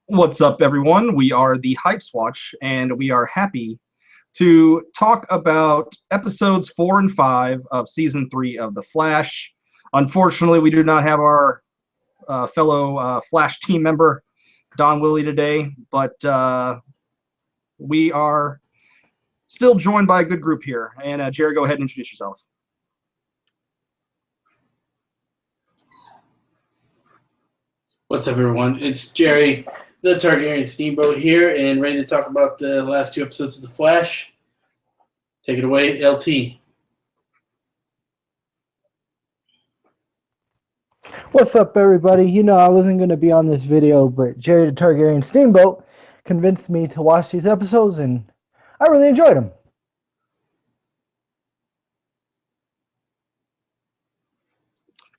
What's up, everyone? We are the Hypes Watch, and we are happy to talk about episodes 4 and 5 of season 3 of The Flash. Unfortunately, we do not have our fellow Flash team member, Don Willie, today, but we are still joined by a good group here. And Jerry, go ahead and introduce yourself. What's up, everyone? It's Jerry, the Targaryen Steamboat here, and ready to talk about the last 2 episodes of The Flash. Take it away, LT. What's up, everybody? You know I wasn't going to be on this video, but Jerry the Targaryen Steamboat convinced me to watch these episodes, and I really enjoyed them.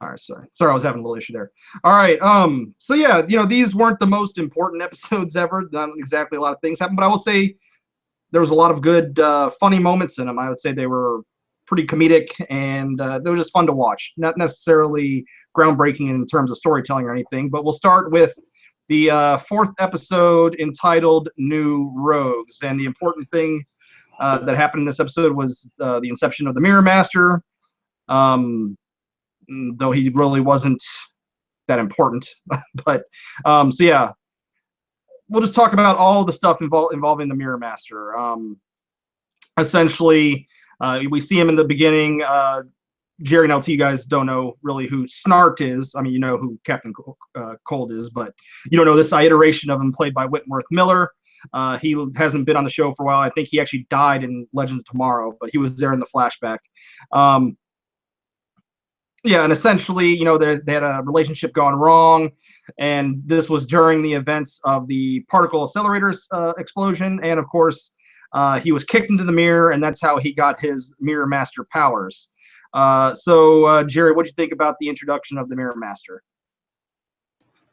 All right, sorry, I was having a little issue there. All right, so yeah, these weren't the most important episodes ever. Not exactly a lot of things happened, but I will say there was a lot of good, funny moments in them. I would say they were pretty comedic, and they were just fun to watch. Not necessarily groundbreaking in terms of storytelling or anything, but we'll start with the 4th episode entitled New Rogues. And the important thing that happened in this episode was the inception of the Mirror Master, though he really wasn't that important. But so yeah, we'll just talk about all the stuff involving the Mirror Master. Essentially, we see him in the beginning. Jerry and LT, you guys don't know really who Snart is. I mean, you know who Captain Cold is, but you don't know this iteration of him played by Whitworth Miller. He hasn't been on the show for a while. I think he actually died in Legends of Tomorrow, but he was there in the flashback. Yeah, and essentially, they had a relationship gone wrong, and this was during the events of the particle accelerators explosion, and of course, he was kicked into the mirror, and that's how he got his Mirror Master powers. So, Jerry, what do you think about the introduction of the Mirror Master?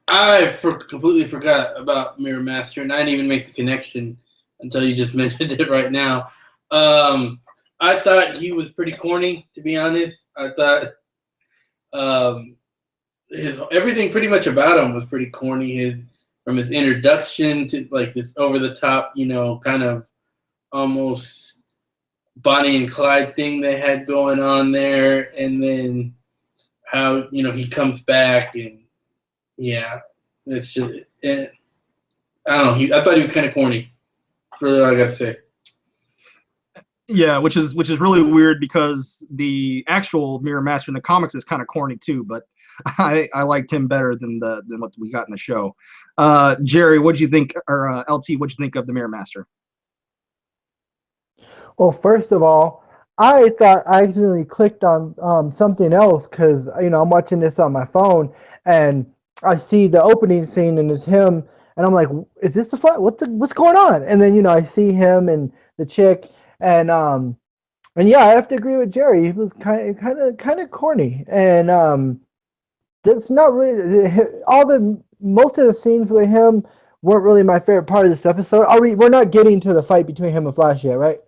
I completely forgot about Mirror Master, and I didn't even make the connection until you just mentioned it right now. I thought he was pretty corny, to be honest. I thought everything pretty much about him was pretty corny. From his introduction to like this over the top, kind of almost Bonnie and Clyde thing they had going on there, and then how he comes back, and yeah, it's just I don't know. I thought he was kind of corny. That's really all I gotta say. Yeah, which is really weird because the actual Mirror Master in the comics is kind of corny too, but I liked him better than what we got in the show. Jerry, what'd you think, or LT, what'd you think of the Mirror Master? Well, first of all, I thought I accidentally clicked on something else because I'm watching this on my phone, and I see the opening scene and it's him, and I'm like, is this the Flash? What's going on? And then I see him and the chick. And yeah, I have to agree with Jerry. He was kind of corny, and that's not really most of the scenes with him weren't really my favorite part of this episode. We're not getting to the fight between him and Flash yet, right?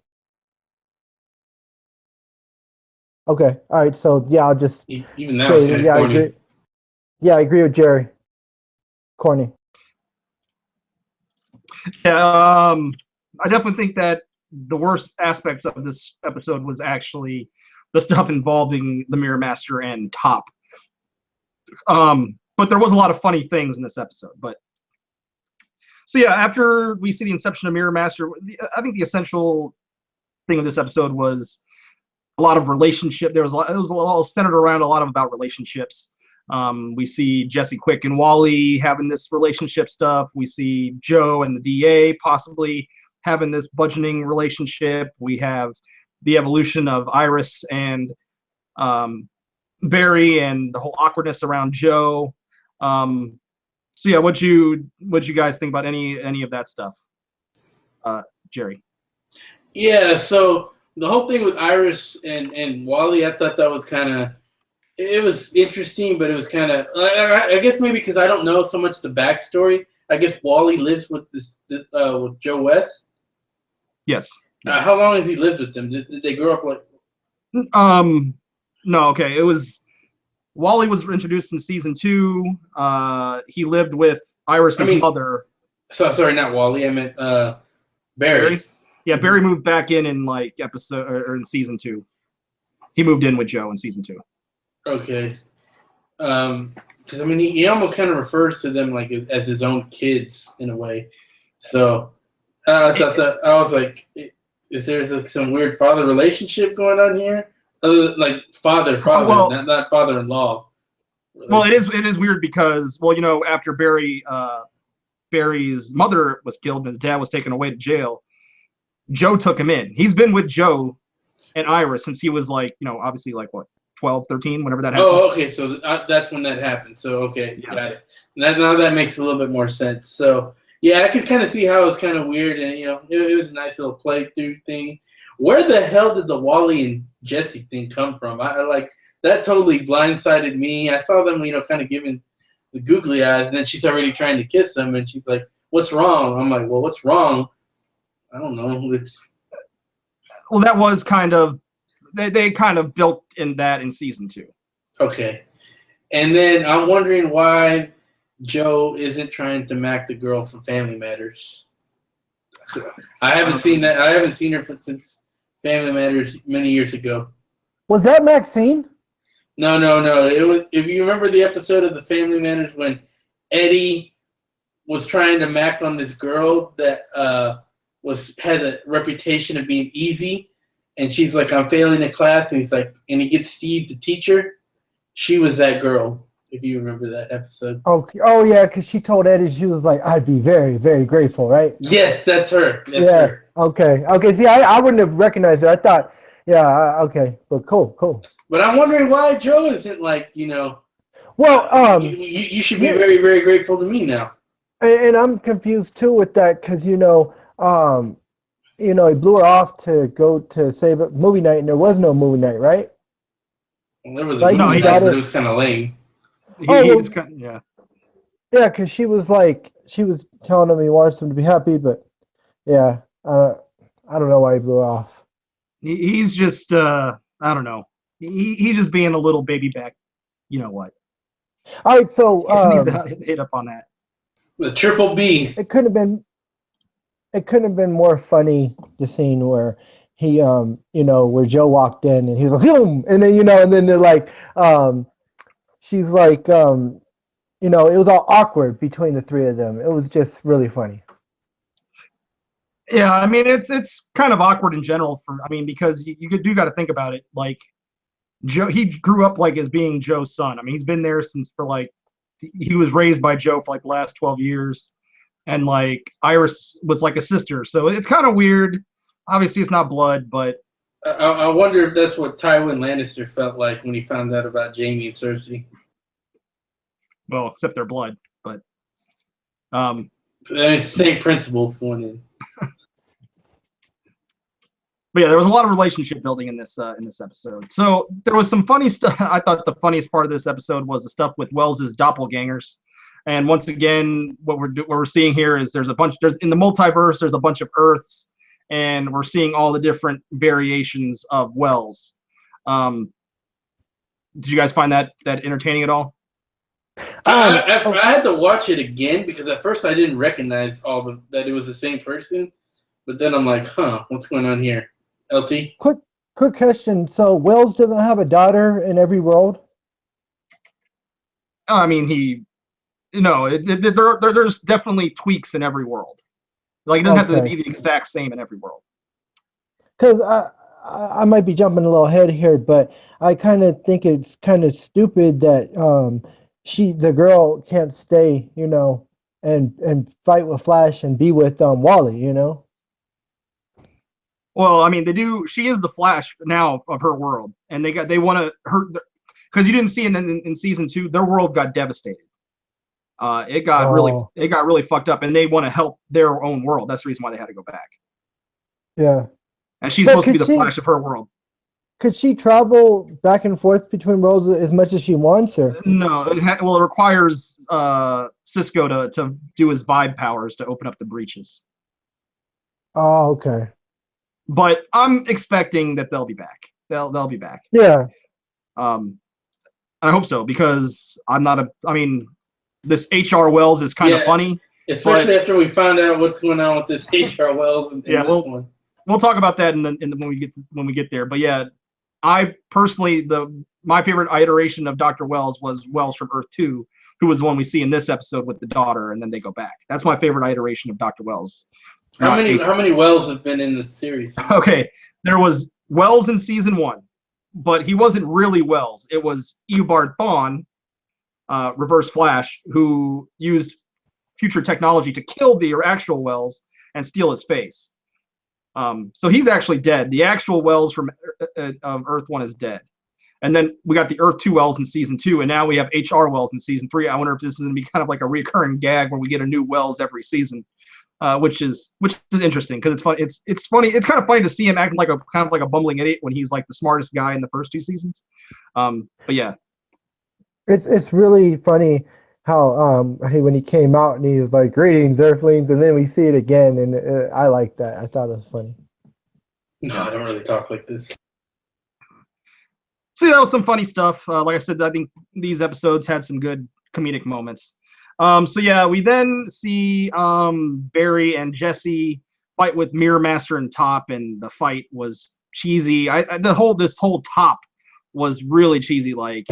Okay, all right. So yeah, I'll just even that was kind of corny. I agree with Jerry. Corny. Yeah, I definitely think that the worst aspects of this episode was actually the stuff involving the Mirror Master and Top. But there was a lot of funny things in this episode. But so yeah, after we see the inception of Mirror Master, I think the essential thing of this episode was a lot of relationship. It was a lot centered around a lot about relationships. We see Jesse Quick and Wally having this relationship stuff. We see Joe and the DA possibly having this budgeting relationship. We have the evolution of Iris and Barry and the whole awkwardness around Joe. So yeah, what'd you guys think about any of that stuff, Jerry? Yeah, so the whole thing with Iris and Wally, I thought that was it was interesting, but it was kind of, I guess maybe because I don't know so much the backstory. I guess Wally lives with with Joe West. Yes. How long has he lived with them? Did they grow up like? No. Okay. It was Wally was introduced in season 2. He lived with Iris's mother. So sorry, not Wally. I meant Barry. Yeah, Barry moved back in like episode or in season 2. He moved in with Joe in season 2. Okay. Because I mean, he almost kind of refers to them like as his own kids in a way. So I thought that I was like, is there like some weird father relationship going on here? Like father, Well- not father-in-law. Well, it is weird because after Barry's mother was killed and his dad was taken away to jail, Joe took him in. He's been with Joe and Iris since he was like, obviously like what, 12, 13, whenever that happened. Oh, okay. So that's when that happened. So okay, Yeah. got it. Now that makes a little bit more sense. So yeah, I could kind of see how it was kind of weird, and it was a nice little playthrough thing. Where the hell did the Wally and Jesse thing come from? I like that totally blindsided me. I saw them, kind of giving the googly eyes, and then she's already trying to kiss him, and she's like, "What's wrong?" I'm like, "Well, what's wrong?" I don't know. Well, that was kind of they kind of built in that in season 2. Okay. And then I'm wondering why Joe isn't trying to mac the girl from Family Matters. I haven't seen that. I haven't seen her since Family Matters many years ago. Was that Maxine? No. It was. If you remember the episode of the Family Matters when Eddie was trying to mac on this girl that had a reputation of being easy, and she's like, "I'm failing the class," and he's like, and he gets Steve to teach her. She was that girl. If you remember that episode. Okay. Oh yeah, because she told Eddie she was like, "I'd be very, very grateful," right? Yes, that's her. That's Yeah. her. Okay. See, I wouldn't have recognized her. I thought, yeah, okay, but cool. But I'm wondering why Joe isn't like, Well, you should be very, very grateful to me now. and I'm confused too with that because he blew her off to go to save a movie night, and there was no movie night, right? Well, there was Like, a movie he night, got but it- it was kind of lame. Oh, Was kind of, yeah. Yeah, because she was telling him he wants him to be happy, but yeah, I don't know why he blew her off. He's just I don't know. He's just being a little baby back. You know what? All right, so He just needs to hit up on that. The triple B. it couldn't have been more funny, the scene where he where Joe walked in and he was like boom, and then and then they're like she's like it was all awkward between the three of them. It was just really funny. Yeah, I mean it's kind of awkward in general because you do got to think about it. Like Joe, he grew up like as being Joe's son. I mean, he's been there since he was raised by Joe for like the last 12 years, and like Iris was like a sister. So it's kind of weird. Obviously, it's not blood, but I wonder if that's what Tywin Lannister felt like when he found out about Jaime and Cersei. well, except they're blood. But It's the same principles going in. But yeah, there was a lot of relationship building in this episode. So there was some funny stuff. I thought the funniest part of this episode was the stuff with Wells's doppelgangers. And once again, what we're seeing here is there's in the multiverse, there's a bunch of Earths, and we're seeing all the different variations of Wells. Did you guys find that entertaining at all? I had to watch it again because at first I didn't recognize that it was the same person, but then I'm like, what's going on here? LT? Quick question. So Wells doesn't have a daughter in every world? I mean, there's definitely tweaks in every world. Like it doesn't have to be the exact same in every world. Because I might be jumping a little ahead here, but I kind of think it's kind of stupid that the girl can't stay, and fight with Flash and be with Wally, Well, I mean, she is the Flash now of her world, and they want to her because you didn't see it in season 2. Their world got devastated. It got really fucked up, and they want to help their own world. That's the reason why they had to go back. Yeah. And she's supposed to be the Flash of her world. Could she travel back and forth between worlds as much as she wants, or no? It requires Cisco to do his vibe powers to open up the breaches. Oh, okay. But I'm expecting that they'll be back. They'll be back. Yeah. And I hope so because this H.R. Wells is kind of funny. Especially after we found out what's going on with this H.R. Wells in this one. We'll talk about that when we get there. But yeah, I personally my favorite iteration of Dr. Wells was Wells from Earth 2, who was the one we see in this episode with the daughter, and then they go back. That's my favorite iteration of Dr. Wells. How many Wells have been in the series? Okay, there was Wells in season 1, but he wasn't really Wells. It was Eobard Thawne, Reverse Flash, who used future technology to kill the actual Wells and steal his face. So he's actually dead. The actual Wells from of Earth 1 is dead. And then we got the Earth 2 Wells in season 2, and now we have HR Wells in season 3. I wonder if this is going to be kind of like a recurring gag where we get a new Wells every season, which is interesting because it's fun. It's funny. It's kind of funny to see him acting like a bumbling idiot when he's like the smartest guy in the first 2 seasons. But yeah, it's really funny how when he came out and he was like, "Greetings, Earthlings," and then we see it again, and I like that. I thought it was funny. No, I don't really talk like this. So that was some funny stuff. Like I said, I think these episodes had some good comedic moments. So yeah, we then see Barry and Jesse fight with Mirror Master and Top, and the fight was cheesy. This whole Top was really cheesy. Like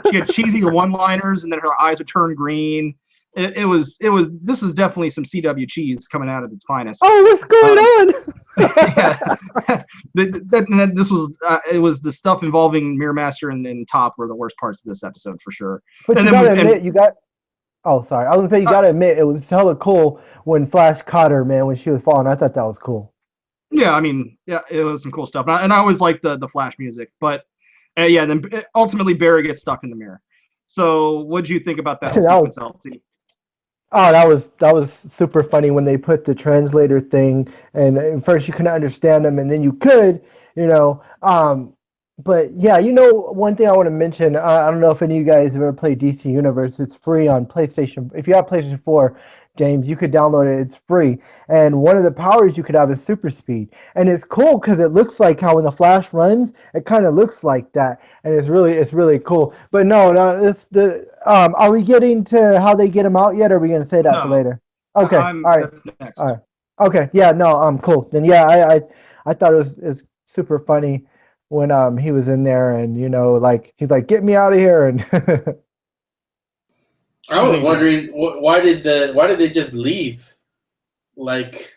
she had cheesy one-liners, and then her eyes would turn green. This is definitely some CW cheese coming out at its finest. Oh, what's going on? Yeah, it was the stuff involving Mirror Master and Top were the worst parts of this episode for sure. But and you gotta admit, Oh, sorry. I was gonna say you gotta admit it was hella cool when Flash caught her, man, when she was falling. I thought that was cool. Yeah, I mean, yeah, it was some cool stuff, and I always liked the Flash music, but yeah, then ultimately Barry gets stuck in the mirror. So, what did you think about that sequence, LT? Oh, that was super funny when they put the translator thing, and at first you couldn't understand them, and then you could, But yeah, one thing I want to mention. I don't know if any of you guys have ever played DC Universe. It's free on PlayStation. If you have PlayStation 4, James, you could download it. It's free, and one of the powers you could have is super speed, and it's cool because it looks like how when the Flash runs, it kind of looks like that, and it's really cool. But no, it's the are we getting to how they get him out yet? Or are we gonna say that for later? Okay, all right, next. All right, okay, yeah, no, cool. Then yeah, I thought it was super funny when he was in there, and he's like, get me out of here, and. I was wondering why did they just leave? Like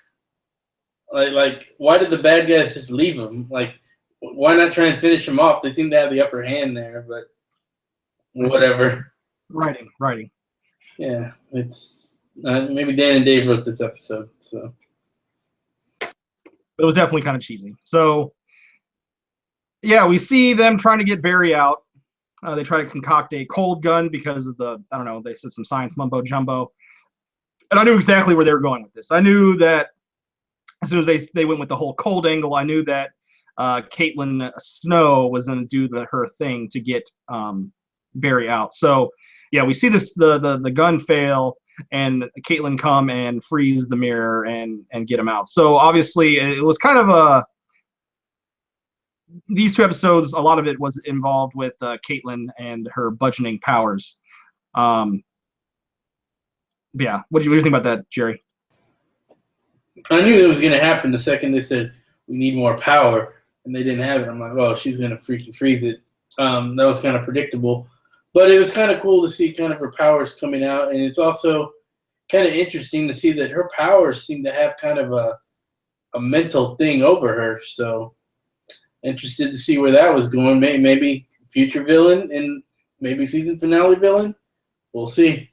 why did the bad guys just leave him? Like, why not try and finish him off? They seem to have the upper hand there, but whatever. Writing. Yeah, it's maybe Dan and Dave wrote this episode, so. But it was definitely kind of cheesy. So, yeah, we see them trying to get Barry out. They try to concoct a cold gun because of they said some science mumbo jumbo. And I knew exactly where they were going with this. I knew that as soon as they went with the whole cold angle, I knew that Caitlin Snow was going to do her thing to get Barry out. So, yeah, we see the gun fail, and Caitlin come and freeze the mirror and get him out. So, obviously, it was kind of these 2 episodes, a lot of it was involved with Caitlin and her budgeting powers. Yeah, what do you think about that, Jerry? I knew it was going to happen the second they said we need more power, and they didn't have it. I'm like, oh, she's going to freaking freeze it. That was kind of predictable. But it was kind of cool to see kind of her powers coming out, and it's also kind of interesting to see that her powers seem to have kind of a mental thing over her, so... Interested to see where that was going. Maybe future villain and maybe season finale villain. We'll see.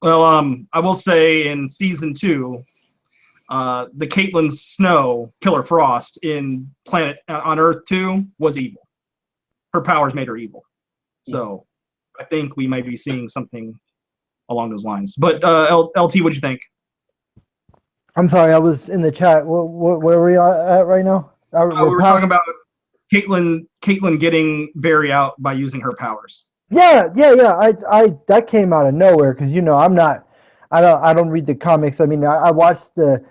Well, I will say in season 2, the Caitlin Snow, Killer Frost, in Planet on Earth 2 was evil. Her powers made her evil. So I think we might be seeing something along those lines. But LT, what'd you think? I'm sorry, I was in the chat. Where are we at right now? We were talking about Caitlin getting Barry out by using her powers. Yeah. I that came out of nowhere because I don't read the comics. I mean, I watched the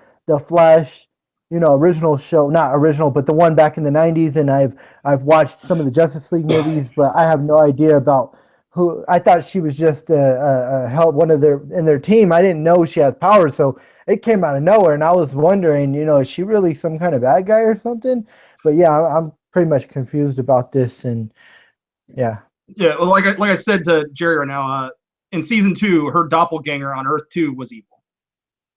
Flash, original show, not original, but the one back in the '90s, and I've watched some of the Justice League movies, but I have no idea about who I thought she was just a help one of their team. I didn't know she had powers, so it came out of nowhere, and I was wondering, is she really some kind of bad guy or something? But yeah, I'm pretty much confused about this, and yeah. Yeah, well, like I said to Jerry right now, in season 2, her doppelganger on Earth 2 was evil,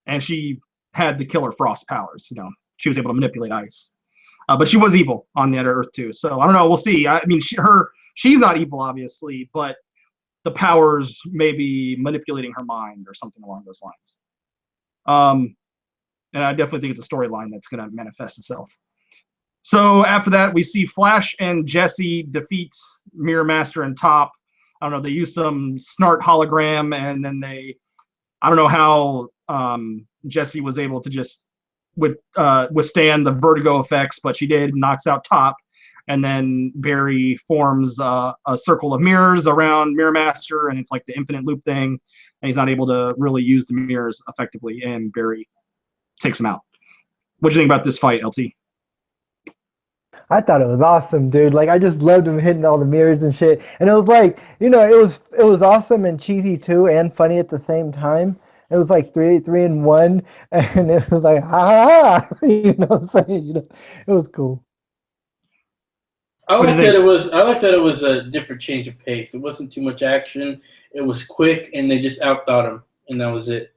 and she had the Killer Frost powers. She was able to manipulate ice, but she was evil on the other Earth 2. So I don't know. We'll see. I mean, she's not evil, obviously, but the powers may be manipulating her mind or something along those lines. And I definitely think it's a storyline that's going to manifest itself. So after that, we see Flash and Jesse defeat Mirror Master and Top. I don't know. They use some Snart hologram, and then I don't know how Jesse was able to just withstand the vertigo effects, but she did, knocks out Top. And then Barry forms a circle of mirrors around Mirror Master, and it's like the infinite loop thing, and he's not able to really use the mirrors effectively, and Barry takes him out. What do you think about this fight, LT? I thought it was awesome, dude. Like I just loved him hitting all the mirrors and shit. And it was like, it was awesome and cheesy too, and funny at the same time. It was like three in one, and it was like ha ha ha. What I'm saying? It was cool. I like that it was a different change of pace. It wasn't too much action. It was quick, and they just outthought him, and that was it.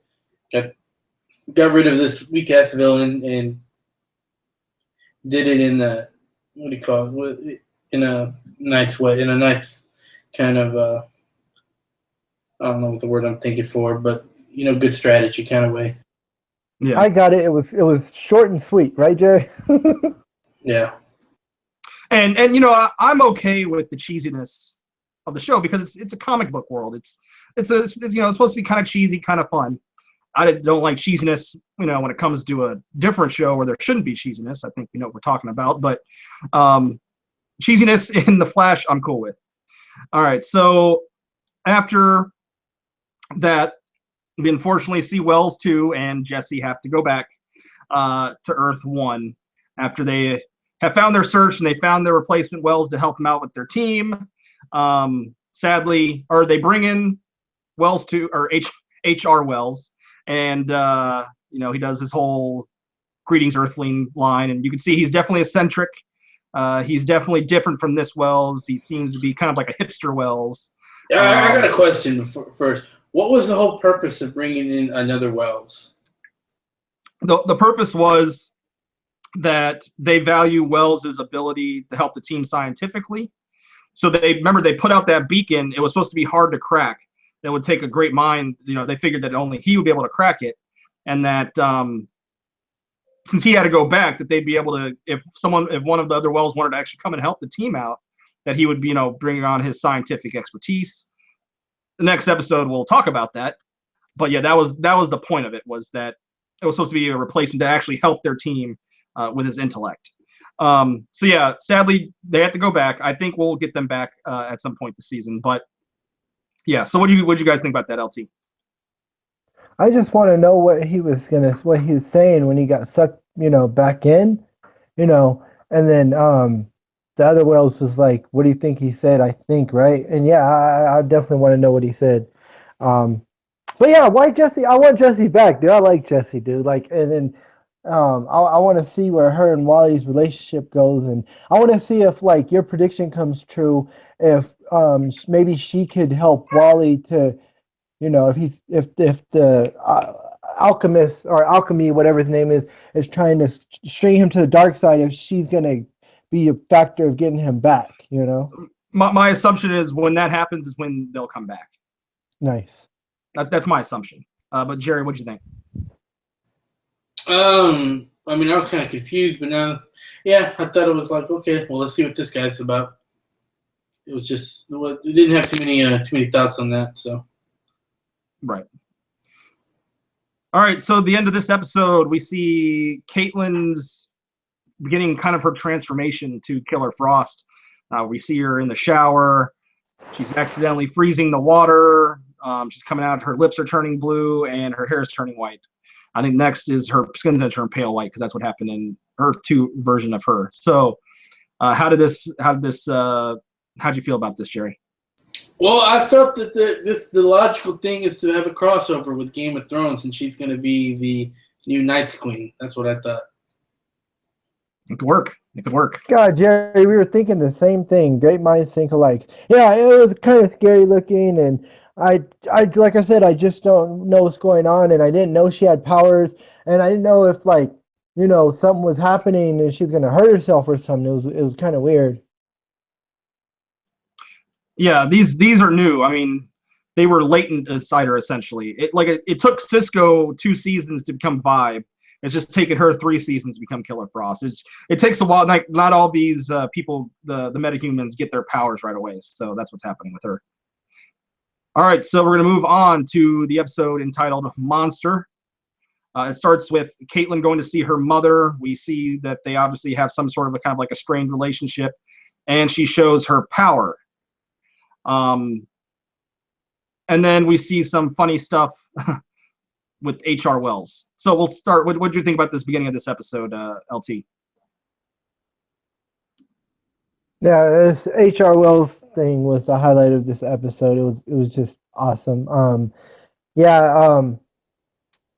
Got rid of this weak ass villain and did it in a what do you call it? In a nice way, in a nice kind of I don't know what the word I'm thinking for, but good strategy kind of way. Yeah, I got it. It was short and sweet, right, Jerry? Yeah. And I'm okay with the cheesiness of the show because it's a comic book world. It's supposed to be kind of cheesy, kind of fun. I don't like cheesiness, when it comes to a different show where there shouldn't be cheesiness. I think we know what we're talking about, but cheesiness in The Flash, I'm cool with. All right, so after that, we unfortunately see Wells 2 and Jesse have to go back to Earth 1 after they have found their search and they found their replacement Wells to help them out with their team. Sadly, or they bring in Wells 2 or H.R. Wells. And, he does his whole Greetings Earthling line. And you can see he's definitely eccentric. He's definitely different from this Wells. He seems to be kind of like a hipster Wells. Yeah, I got a question first. What was the whole purpose of bringing in another Wells? The purpose was that they value Wells' ability to help the team scientifically. So they put out that beacon. It was supposed to be hard to crack. That would take a great mind. They figured that only he would be able to crack it, and that since he had to go back, that they'd be able to, if one of the other Wells wanted to actually come and help the team out, that he would be, bringing on his scientific expertise. The next episode we'll talk about that, but yeah, that was the point of it, was that it was supposed to be a replacement to actually help their team with his intellect. So yeah, sadly they have to go back. I think we'll get them back at some point this season, but. Yeah. So what do you guys think about that, LT? I just want to know what he was saying when he got sucked, back in, and then the other Wells was like, "What do you think he said?" I think, right? And yeah, I definitely want to know what he said. But yeah, why Jesse? I want Jesse back, dude. I like Jesse, dude. Like, and then I want to see where her and Wally's relationship goes, and I want to see if like your prediction comes true. If maybe she could help Wally to, if the alchemist or alchemy, whatever his name is trying to string him to the dark side, if she's gonna be a factor of getting him back, My assumption is when that happens is when they'll come back. Nice. That's my assumption. But Jerry, what'd you think? I was kind of confused, but now, yeah, I thought it was like, okay, well, let's see what this guy's about. It was just, it didn't have too many thoughts on that, so. Right. All right, so at the end of this episode, we see Caitlin's beginning kind of her transformation to Killer Frost. We see her in the shower. She's accidentally freezing the water. She's coming out, her lips are turning blue, and her hair is turning white. I think next is her skin's going to turn pale white because that's what happened in Earth 2 version of her. So how'd you feel about this, Jerry? Well, I felt that the logical thing is to have a crossover with Game of Thrones, and she's going to be the new Night's Queen. That's what I thought. It could work. It could work. God, Jerry, we were thinking the same thing. Great minds think alike. Yeah, it was kind of scary looking, and I like I said, I just don't know what's going on, and I didn't know she had powers, and I didn't know if like something was happening and she's gonna hurt herself or something. It was kind of weird. Yeah, these are new. I mean, they were latent as Cider essentially. It took Cisco 2 seasons to become Vibe. It's just taken her 3 seasons to become Killer Frost. It takes a while. Like not all these people, the metahumans, get their powers right away. So that's what's happening with her. All right, so we're gonna move on to the episode entitled Monster. It starts with Caitlin going to see her mother. We see that they obviously have some sort of a kind of like a strained relationship, and she shows her power. And then we see some funny stuff with H.R. Wells. So we'll start. What do you think about this beginning of this episode, LT? Yeah, this H.R. Wells thing was the highlight of this episode. It was just awesome.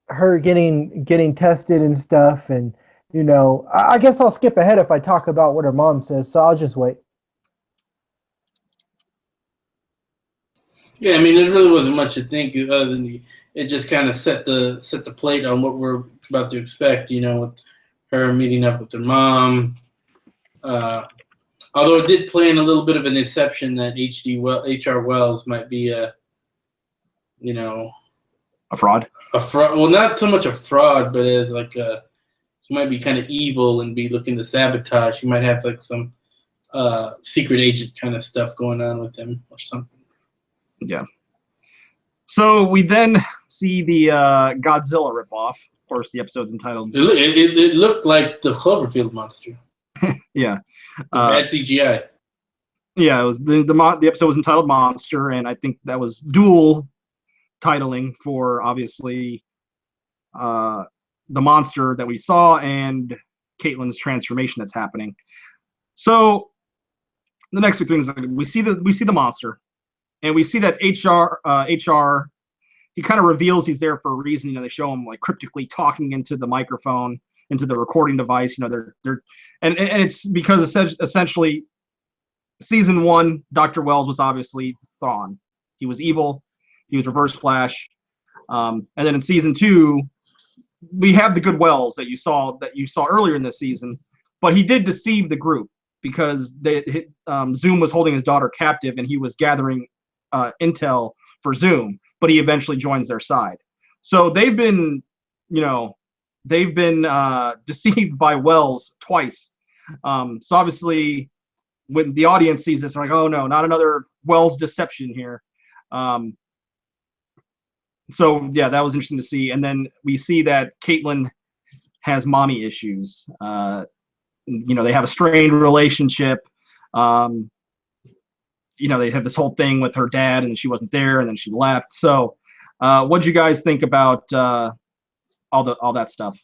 Her getting tested and stuff, and I guess I'll skip ahead if I talk about what her mom says. So I'll just wait. Yeah, I mean, it really wasn't much to think other than it just kind of set the plate on what we're about to expect. With her meeting up with her mom. Although it did play in a little bit of an inception that H.R. Wells might be a fraud. A fraud. Well, not so much a fraud, but as like he might be kind of evil and be looking to sabotage. He might have like some secret agent kind of stuff going on with him or something. Yeah. So we then see the Godzilla ripoff. Of course, the episode's entitled. It looked like the Cloverfield monster. Yeah. Bad CGI. Yeah, it was the episode was entitled Monster, and I think that was dual titling for obviously the monster that we saw and Caitlin's transformation that's happening. So the next few things, we see the monster, and we see that HR he kind of reveals he's there for a reason. They show him like cryptically talking into the microphone, into the recording device. They're and it's because essentially season 1, Dr. Wells was obviously Thrawn. He was evil. He was Reverse Flash. And then in season 2, we have the good Wells that you saw earlier in this season, but he did deceive the group because Zoom was holding his daughter captive and he was gathering intel for Zoom, but he eventually joins their side. So they've been deceived by Wells twice. So obviously when the audience sees this, they're like, oh no, not another Wells deception here. So yeah, that was interesting to see. And then we see that Caitlin has mommy issues. They have a strained relationship. They have this whole thing with her dad, and she wasn't there, and then she left. So, what do you guys think about all that stuff,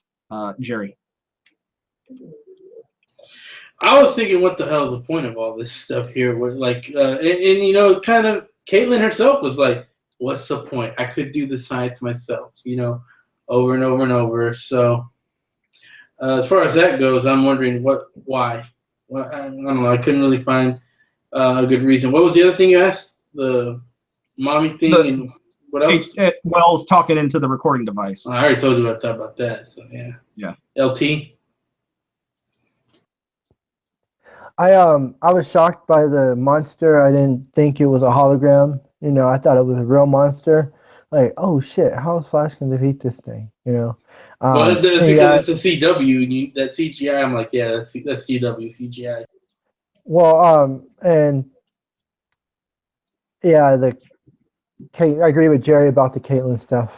Jerry? I was thinking, what the hell is the point of all this stuff here? Kind of Caitlin herself was like, what's the point? I could do the science myself, over and over and over. So as far as that goes, I'm wondering why. Well, I don't know. I couldn't really find a good reason. What was the other thing you asked? The mommy thing and what else? Wells talking into the recording device. I already told you about that. So yeah. Yeah. LT. I was shocked by the monster. I didn't think it was a hologram. I thought it was a real monster. Like, oh shit, how is Flash gonna defeat this thing? Well, that's because it's a CW and that CGI. I'm like, yeah, that's CW CGI. Well, and yeah, I agree with Jerry about the Caitlin stuff.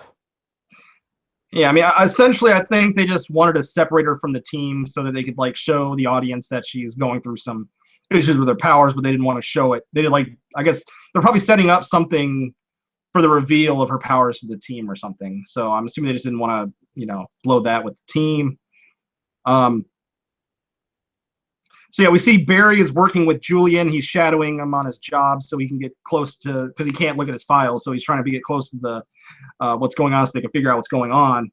Yeah, I mean, essentially, I think they just wanted to separate her from the team so that they could show the audience that she's going through some issues with her powers, but they didn't want to show it. They did I guess they're probably setting up something for the reveal of her powers to the team or something. So I'm assuming they just didn't want to, blow that with the team. So yeah, we see Barry is working with Julian. He's shadowing him on his job so he can get close to, because he can't look at his files. So he's trying to get close to the what's going on so they can figure out what's going on.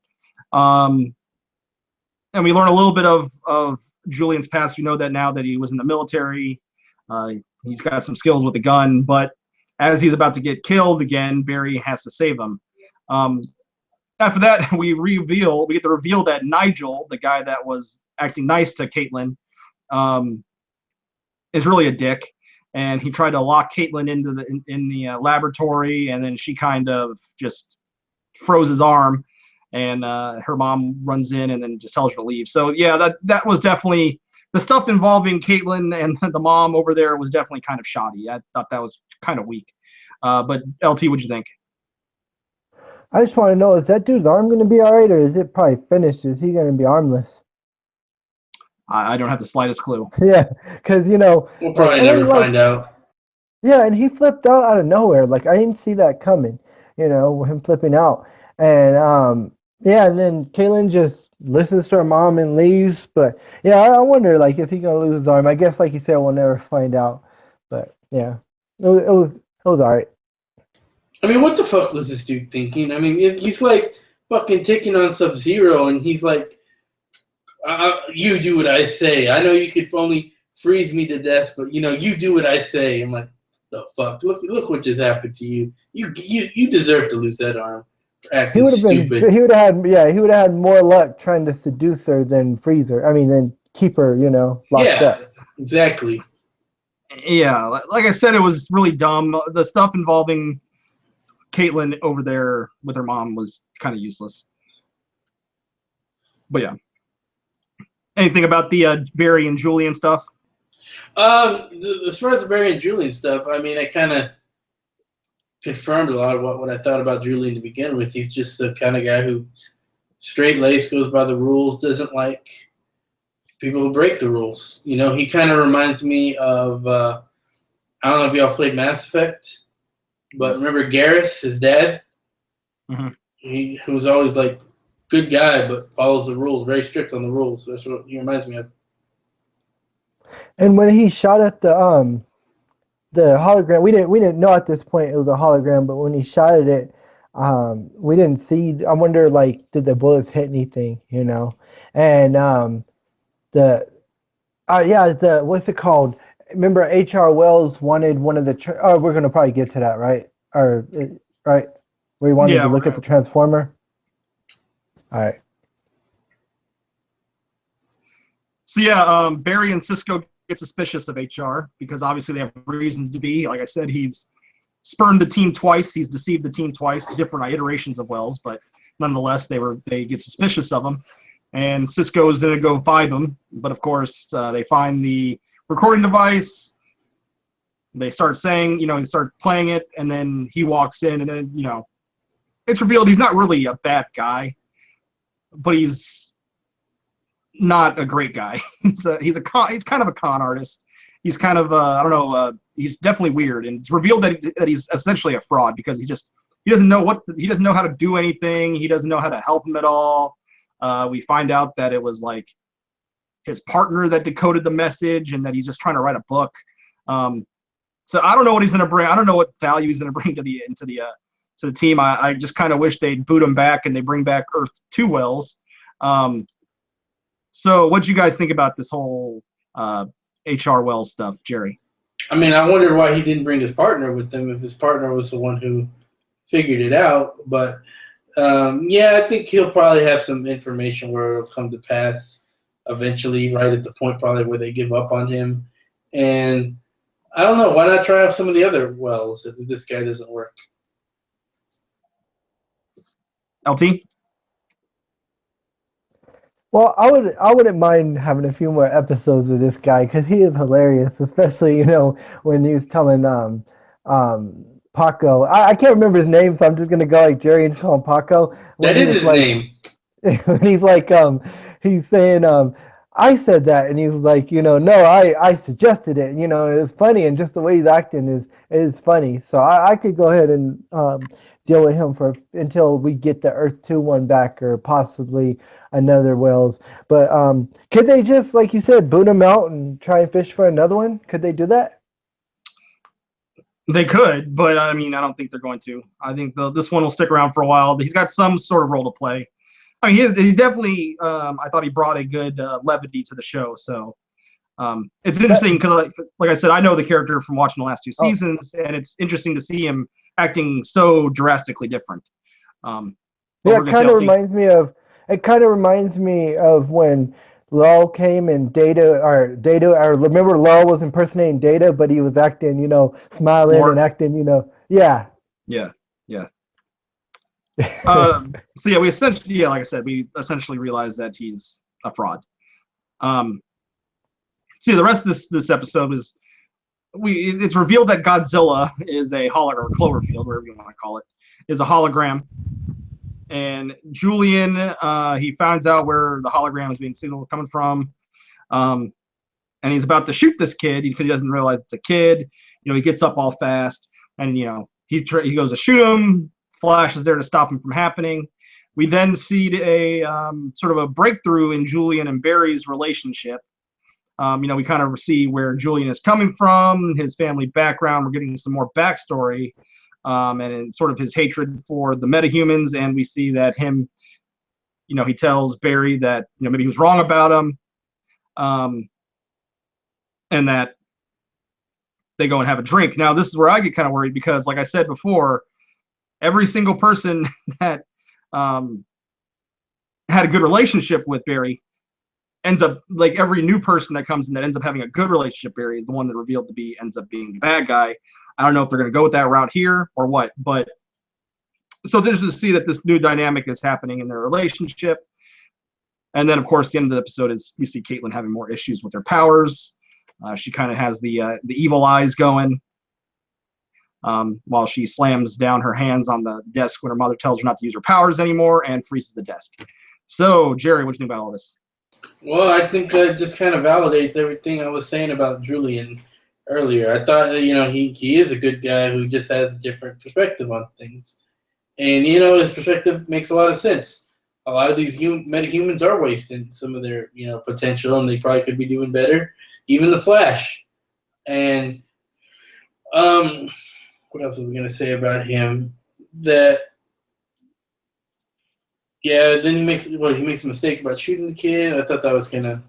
And we learn a little bit of Julian's past. You know that now that he was in the military. He's got some skills with a gun, but as he's about to get killed again, Barry has to save him. After that, we get to reveal that Nigel, the guy that was acting nice to Caitlin, is really a dick, and he tried to lock Caitlin into the laboratory, and then she kind of just froze his arm, and her mom runs in and then just tells her to leave. So yeah, that was definitely the stuff involving Caitlin and the mom over there was definitely kind of shoddy. I thought that was kind of weak. But LT, what'd you think? I just want to know, is that dude's arm going to be all right, or is it probably finished? Is he going to be armless? I don't have the slightest clue. Yeah, because, we'll probably never find out. Yeah, and he flipped out of nowhere. Like, I didn't see that coming, him flipping out. And, yeah, and then Caitlin just listens to her mom and leaves. But, yeah, I wonder, like, is he going to lose his arm? I guess, like you said, we'll never find out. But, yeah, it was all right. I mean, what the fuck was this dude thinking? I mean, he's like fucking taking on Sub-Zero, and he's like, you do what I say. I know you could only freeze me to death, but you do what I say. I'm like, the fuck? Look what just happened to you. You deserve to lose that arm. Acting stupid. He would have had more luck trying to seduce her than freeze her. I mean, than keep her, locked up. Yeah, exactly. Yeah, like I said, it was really dumb. The stuff involving Caitlin over there with her mom was kind of useless. But yeah. Anything about the Barry and Julian stuff? As far as the Barry and Julian stuff, I mean, I kind of confirmed a lot of what I thought about Julian to begin with. He's just the kind of guy who straight-laced, goes by the rules, doesn't like people who break the rules. He kind of reminds me of, I don't know if y'all played Mass Effect, but remember Garrus, his dad? Mm-hmm. He was always like, good guy, but follows the rules, very strict on the rules. That's what he reminds me of. And when he shot at the hologram, we didn't know at this point it was a hologram, but when he shot at it, we didn't see. I wonder, like, did the bullets hit anything? And what's it called? Remember, H.R. Wells wanted one of the. We're gonna probably get to that, right? Right? Where he wanted to look at the transformer. All right. So yeah, Barry and Cisco get suspicious of HR because obviously they have reasons to be. Like I said, he's spurned the team twice. He's deceived the team twice, different iterations of Wells, but nonetheless, they get suspicious of him. And Cisco's gonna go find him, but of course they find the recording device. They start saying, they start playing it, and then he walks in, and then it's revealed he's not really a bad guy. But he's not a great guy. He's kind of a con artist. He's kind of he's definitely weird, and it's revealed that he's essentially a fraud because he doesn't know how to do anything. He doesn't know how to help him at all. We find out that it was like his partner that decoded the message, and that he's just trying to write a book. So I don't know what he's gonna bring. I don't know what value he's gonna bring to the team. I just kind of wish they'd boot him back and they bring back Earth 2 Wells. So what do you guys think about this whole H.R. Wells stuff, Jerry? I mean, I wondered why he didn't bring his partner with him if his partner was the one who figured it out. But, I think he'll probably have some information where it'll come to pass eventually, right at the point probably where they give up on him. And I don't know, why not try out some of the other Wells if this guy doesn't work? LT? Well, I wouldn't mind having a few more episodes of this guy because he is hilarious, especially when he was telling Paco. I can't remember his name, so I'm just gonna go like Jerry and call him Paco. That is his name. When he's like he's saying I said that, and he's like, no, I suggested it. It's funny, and just the way he's acting is funny. So I could go ahead and deal with him for until we get the Earth 2 one back, or possibly another Wells. But could they just, like you said, boot him out and try and fish for another one? Could they do that? They could, but I mean, I don't think they're going to. I think this one will stick around for a while. He's got some sort of role to play. I mean, he definitely. I thought he brought a good levity to the show. So it's interesting because, like I said, I know the character from watching the last two seasons, and it's interesting to see him acting so drastically different. Yeah, it kind of reminds me of. It kind of reminds me of when Lowell came and Data, I remember Lowell was impersonating Data, but he was acting, smiling and acting, yeah. Yeah. So yeah, we essentially, like I said, we essentially realized that he's a fraud. So yeah, the rest of this episode is it's revealed that Godzilla is a hologram, or Cloverfield, whatever you want to call it, is a hologram. And Julian, he finds out where the hologram is being signaled coming from, and he's about to shoot this kid because he doesn't realize it's a kid. He gets up all fast, and he goes to shoot him. Flash is there to stop him from happening. We then see a sort of a breakthrough in Julian and Barry's relationship. We kind of see where Julian is coming from, his family background. We're getting some more backstory. And in sort of his hatred for the metahumans, and we see that him, he tells Barry that maybe he was wrong about him, and that they go and have a drink. Now this is where I get kind of worried because, like I said before, every single person that had a good relationship with Barry ends up, like every new person that comes in that ends up having a good relationship, Barry is the one that revealed to be ends up being the bad guy. I don't know if they're going to go with that route here or what, but so it's interesting to see that this new dynamic is happening in their relationship. And then, of course, the end of the episode is we see Caitlin having more issues with her powers. She kind of has the evil eyes going while she slams down her hands on the desk when her mother tells her not to use her powers anymore and freezes the desk. So, Jerry, what do you think about all this? Well, I think that just kind of validates everything I was saying about Julian earlier. I thought that, he is a good guy who just has a different perspective on things. And, his perspective makes a lot of sense. A lot of these metahumans are wasting some of their, potential, and they probably could be doing better. Even the Flash. And what else was I going to say about him? Yeah, then he makes a mistake about shooting the kid. I thought that was kind of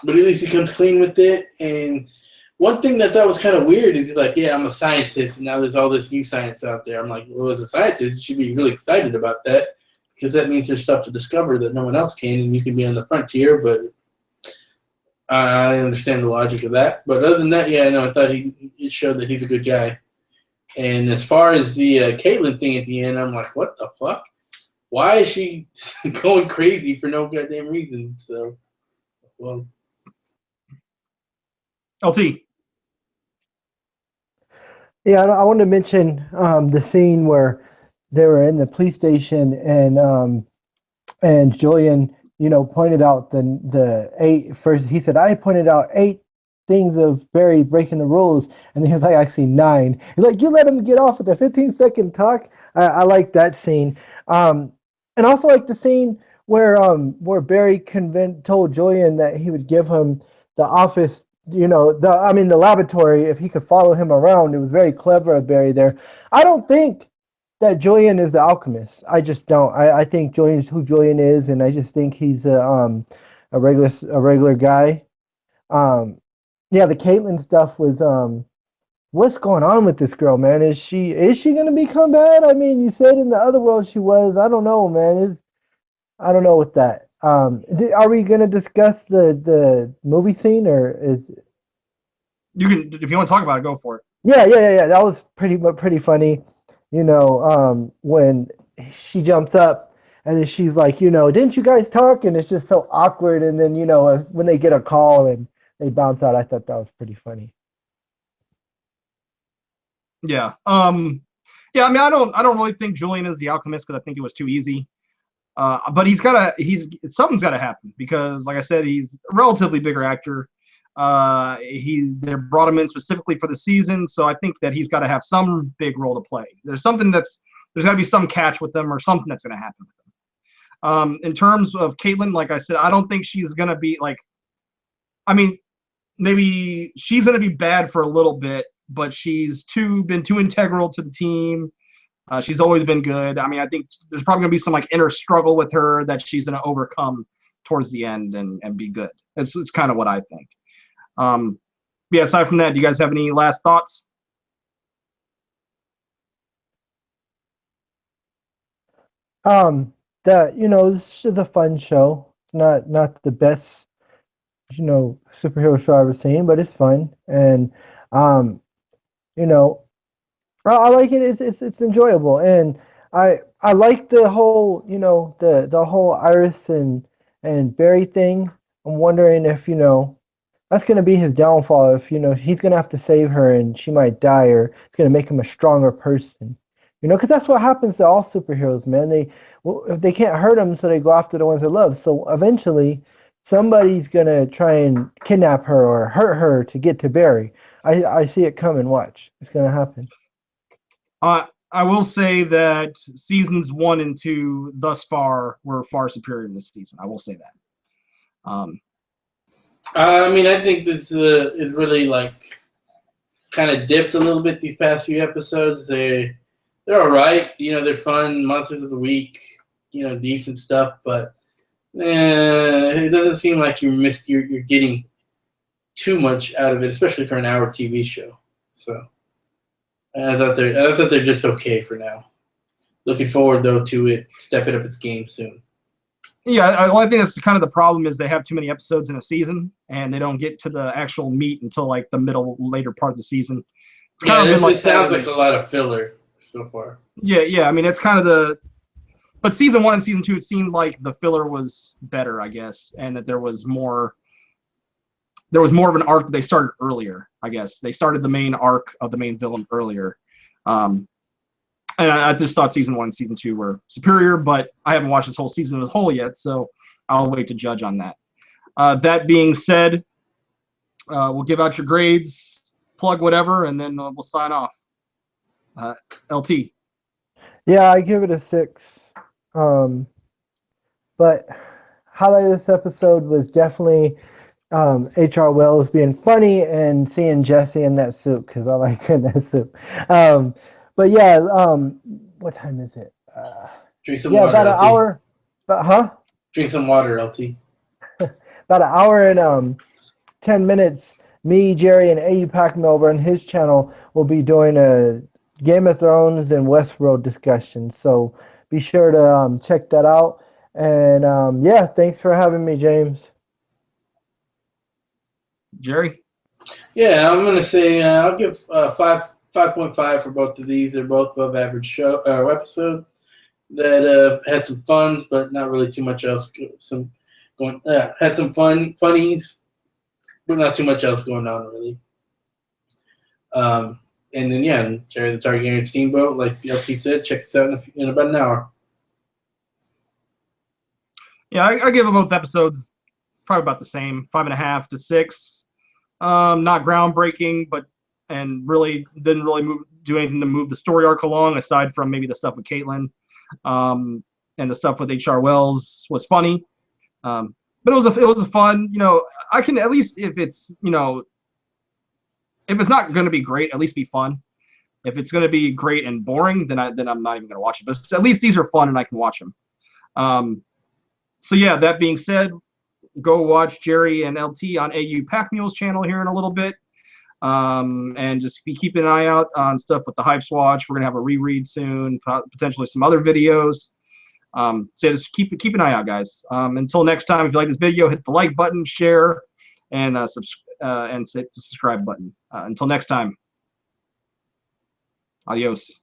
but at least he comes clean with it. And one thing that I thought was kind of weird is he's like, yeah, I'm a scientist, and now there's all this new science out there. I'm like, well, as a scientist, you should be really excited about that because that means there's stuff to discover that no one else can, and you can be on the frontier. But I understand the logic of that. But other than that, yeah, no, I thought it showed that he's a good guy. And as far as the Caitlin thing at the end, I'm like, what the fuck? Why is she going crazy for no goddamn reason? So, well. LT. Yeah, I want to mention the scene where they were in the police station and Julian, pointed out the 8 first. He said, I pointed out 8 things of Barry breaking the rules, and he was like, actually 9. He's like, you let him get off with a 15-second talk. I like that scene. And also like the scene where Barry told Julian that he would give him the office, the laboratory if he could follow him around. It was very clever of Barry there. I don't think that Julian is the alchemist. I just don't. I think Julian's who Julian is, and I just think he's a regular guy. Yeah, the Caitlin stuff was what's going on with this girl, man? Is she gonna become bad? I mean, you said in the other world she was. I don't know, man. I don't know with that. Are we gonna discuss the movie scene, or is you can, if you want to talk about it, go for it. Yeah. That was pretty funny. When she jumps up and then she's like, didn't you guys talk? And it's just so awkward. And then when they get a call and they bounce out, I thought that was pretty funny. Yeah. I mean, I don't really think Julian is the alchemist because I think it was too easy. But something's gotta happen because, like I said, he's a relatively bigger actor. They brought him in specifically for the season, so I think that he's got to have some big role to play. There's got to be some catch with them or something that's going to happen with them. In terms of Caitlyn, like I said, I don't think she's going to be like. I mean, maybe she's going to be bad for a little bit, but she's been too integral to the team. She's always been good. I mean, I think there's probably going to be some like inner struggle with her that she's going to overcome towards the end and be good. It's kind of what I think. Yeah, aside from that, do you guys have any last thoughts? That this is a fun show. It's not the best superhero show I've ever seen, but it's fun, and you know I like it. It's enjoyable, and I like the whole the whole Iris and Barry thing. I'm wondering if that's gonna be his downfall. If he's gonna have to save her and she might die, or it's gonna make him a stronger person. Because that's what happens to all superheroes, man. If they can't hurt them, so they go after the ones they love. So eventually, somebody's gonna try and kidnap her or hurt her to get to Barry. I see it coming. Watch, it's gonna happen. I will say that seasons 1 and 2 thus far were far superior to this season. I will say that. I mean, I think this is really like kind of dipped a little bit these past few episodes. They're all right. They're fun. Monsters of the Week. Decent stuff, but it doesn't seem like you're getting too much out of it, especially for an hour TV show. So I thought they're just okay for now. Looking forward though to it stepping up its game soon. Yeah, I think that's kind of the problem is they have too many episodes in a season and they don't get to the actual meat until like the later part of the season. It's kind of been like it sounds like a lot of filler so far. Yeah. I mean, it's kind of but season 1 and season 2, it seemed like the filler was better, I guess, and that there was more of an arc that they started earlier, I guess. They started the main arc of the main villain earlier. And I just thought season 1 and season 2 were superior, but I haven't watched this whole season as a whole yet, so I'll wait to judge on that. That being said, we'll give out your grades, plug whatever, and then we'll sign off. LT. Yeah, I give it a 6. But highlight of this episode was definitely H.R. Wells being funny and seeing Jesse in that suit, because I like her in that suit. But yeah, what time is it? Drink some water, about an LT. hour. Drink some water, LT. About an hour and 10 minutes. Me, Jerry, and AU Pac-Man over on his channel will be doing a Game of Thrones and Westworld discussion. So be sure to check that out. And yeah, thanks for having me, James. Jerry? Yeah, I'm gonna say I'll give 5.5 for both of these. They're both above average show episodes that had some funs, but not really too much else. Had some funnies, but not too much else going on really. And then Jerry the Targaryen Steamboat, like the LT said, check this out in about an hour. Yeah, I give both episodes probably about the same, 5.5 to 6. Not groundbreaking, and really didn't really do anything to move the story arc along, aside from maybe the stuff with Caitlyn, and the stuff with H.R. Wells was funny. But it was a fun. I can at least if it's if it's not going to be great, at least be fun. If it's going to be great and boring, then I'm not even going to watch it. But at least these are fun and I can watch them. So yeah, that being said, go watch Jerry and LT on AU Pack Mule's channel here in a little bit. And just be keeping an eye out on stuff with the Hypes Watch. We're going to have a reread soon, potentially some other videos. So just keep an eye out, guys. Until next time, if you like this video, hit the like button, share, and hit the subscribe button. Until next time, adios.